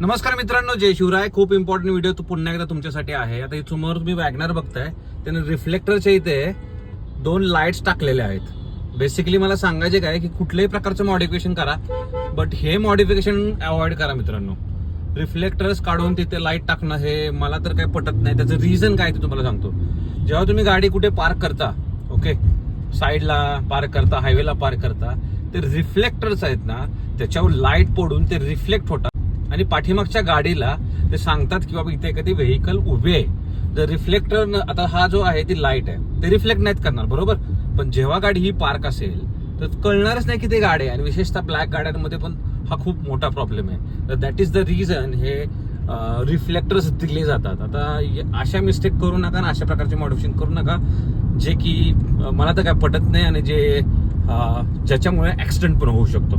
नमस्कार मित्रांनो, जय शिवराय. खूप इम्पॉर्टंट व्हिडिओ तो पुन्हा एकदा तुमच्यासाठी आहे. आता समोर तुम्ही वॅगनर बघताय, त्याने रिफ्लेक्टरच्या इथे 2 लाईट्स टाकलेल्या आहेत. बेसिकली मला सांगायचे काय की कुठल्याही प्रकारचं मॉडिफिकेशन करा, बट हे मॉडिफिकेशन अवॉइड करा मित्रांनो. रिफ्लेक्टर्स काढून तिथे लाईट टाकणं हे मला तर काही पटत नाही. त्याचं रिझन काय ते तुम्हाला सांगतो. जेव्हा तुम्ही गाडी कुठे पार्क करता, ओके, साईडला पार्क करता, हायवेला पार्क करता, ते रिफ्लेक्टर्स आहेत ना, त्याच्यावर लाईट पडून ते रिफ्लेक्ट होतात आणि पाठीमागच्या गाडीला ते सांगतात की बाबा इथे एखादी व्हेकल उभी आहे. जर रिफ्लेक्टर आता हा जो आहे ती लाईट आहे, ते रिफ्लेक्ट नाहीत करणार, बरोबर. पण जेव्हा गाडी ही पार्क असेल तर कळणारच नाही की ते गाडी आहे. आणि विशेषतः ब्लॅक गाड्यांमध्ये पण हा खूप मोठा प्रॉब्लेम आहे. तर दॅट इज द रिझन हे रिफ्लेक्टर्स दिले जातात. आता अशा मिस्टेक करू नका ना, अशा प्रकारचे मॉडिफिकेशन करू नका जे की मला तर काय पटत नाही आणि जे ज्याच्यामुळे ऍक्सिडेंट पण होऊ शकतो.